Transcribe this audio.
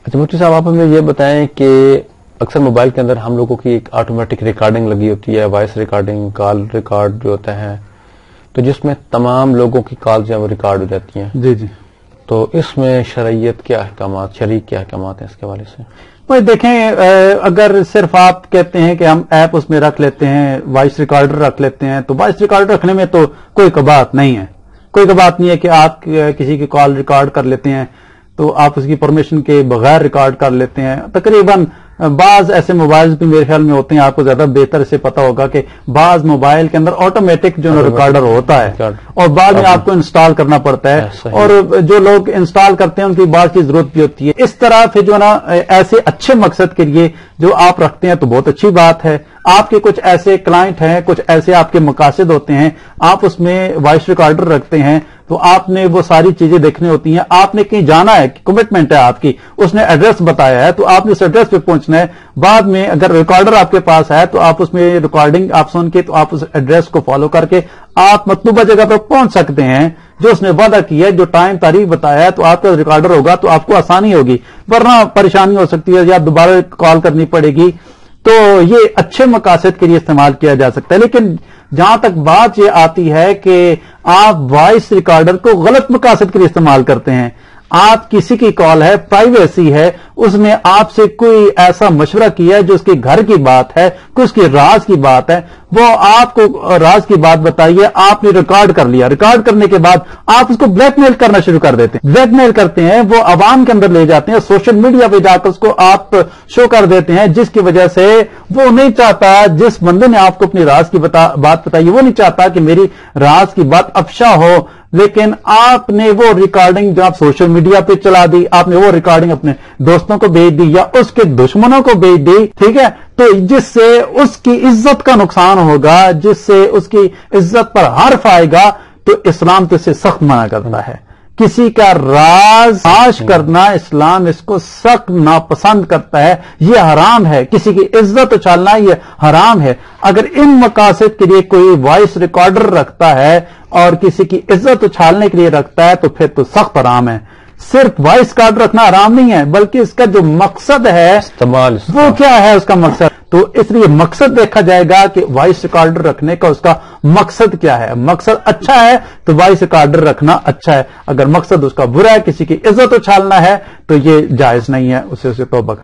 اچھا مفتی صاحب، آپ ہمیں یہ بتائیں کہ اکثر موبائل کے اندر ہم لوگوں کی ایک آٹومیٹک ریکارڈنگ لگی ہوتی ہے، وائس ریکارڈنگ، کال ریکارڈ جو ہوتا ہے، تو جس میں تمام لوگوں کی کال جو ہے وہ ریکارڈ ہو جاتی ہیں. جی جی. تو اس میں شرعیت کیا احکامات، شرعی کیا احکامات ہیں اس کے حوالے سے؟ بھائی دیکھیں، اگر صرف آپ کہتے ہیں کہ ہم ایپ اس میں رکھ لیتے ہیں، وائس ریکارڈر رکھ لیتے ہیں، تو وائس ریکارڈر رکھنے میں تو کوئی کباہت نہیں ہے. کوئی کباہت نہیں ہے کہ آپ کسی کی کال ریکارڈ کر لیتے ہیں تو آپ اس کی پرمیشن کے بغیر ریکارڈ کر لیتے ہیں. تقریباً بعض ایسے موبائل بھی میرے خیال میں ہوتے ہیں، آپ کو زیادہ بہتر سے پتا ہوگا کہ بعض موبائل کے اندر آٹومیٹک جو ریکارڈر ہوتا ہے اور بعد میں آپ کو انسٹال کرنا پڑتا ہے، اور جو لوگ انسٹال کرتے ہیں ان کی بات کی ضرورت بھی ہوتی ہے. اس طرح پھر جو نا ایسے اچھے مقصد کے لیے جو آپ رکھتے ہیں تو بہت اچھی بات ہے. آپ کے کچھ ایسے کلائنٹ ہیں، کچھ ایسے آپ کے مقاصد ہوتے ہیں، آپ اس میں وائس ریکارڈر رکھتے ہیں تو آپ نے وہ ساری چیزیں دیکھنی ہوتی ہیں. آپ نے کہیں جانا ہے، کمٹمنٹ ہے آپ کی، اس نے ایڈریس بتایا ہے تو آپ نے اس ایڈریس پہ پہنچنا ہے. بعد میں اگر ریکارڈر آپ کے پاس ہے تو آپ اس میں ریکارڈنگ آپ سن کے تو آپ اس ایڈریس کو فالو کر کے آپ مطلوبہ جگہ پہ پہنچ سکتے ہیں جو اس نے وعدہ کیا ہے، جو ٹائم تاریخ بتایا ہے. تو آپ کا ریکارڈر ہوگا تو آپ کو آسانی ہوگی، ورنہ پریشانی ہو سکتی ہے یا دوبارہ کال کرنی پڑے گی. تو یہ اچھے مقاصد کے لیے استعمال کیا جا سکتا ہے. لیکن جہاں تک بات یہ آتی ہے کہ آپ وائس ریکارڈر کو غلط مقاصد کے لیے استعمال کرتے ہیں، آپ کسی کی کال ہے، پرائیویسی ہے، اس نے آپ سے کوئی ایسا مشورہ کیا ہے جو اس کے گھر کی بات ہے، کوئی اس کے راز کی بات ہے، وہ آپ کو راز کی بات بتائیے، آپ نے ریکارڈ کر لیا. ریکارڈ کرنے کے بعد آپ اس کو بلیک میل کرنا شروع کر دیتے ہیں. بلیک میل کرتے ہیں، وہ عوام کے اندر لے جاتے ہیں، سوشل میڈیا پہ جا کر اس کو آپ شو کر دیتے ہیں، جس کی وجہ سے وہ نہیں چاہتا، جس بندے نے آپ کو اپنی راز کی بات بتائی وہ نہیں چاہتا کہ میری راز کی بات افشا ہو. لیکن آپ نے وہ ریکارڈنگ جو آپ سوشل میڈیا پہ چلا دی، آپ نے وہ ریکارڈنگ اپنے دوستوں کو بھیج دی یا اس کے دشمنوں کو بھیج دی، ٹھیک ہے، تو جس سے اس کی عزت کا نقصان ہوگا، جس سے اس کی عزت پر حرف آئے گا، تو اسلام تو اسے سخت منع کرتا ہے. کسی کا راز فاش کرنا اسلام اس کو سخت ناپسند کرتا ہے، یہ حرام ہے. کسی کی عزت اچھالنا یہ حرام ہے. اگر ان مقاصد کے لیے کوئی وائس ریکارڈر رکھتا ہے اور کسی کی عزت اچھالنے کے لیے رکھتا ہے تو پھر تو سخت حرام ہے. صرف وائس کارڈ رکھنا حرام نہیں ہے، بلکہ اس کا جو مقصد ہے وہ کیا ہے، اس کا مقصد. تو اس لیے مقصد دیکھا جائے گا کہ وائس ریکارڈر رکھنے کا اس کا مقصد کیا ہے. مقصد اچھا ہے تو وائس ریکارڈر رکھنا اچھا ہے. اگر مقصد اس کا برا ہے، کسی کی عزت اچھالنا ہے، تو یہ جائز نہیں ہے، اسے توبہ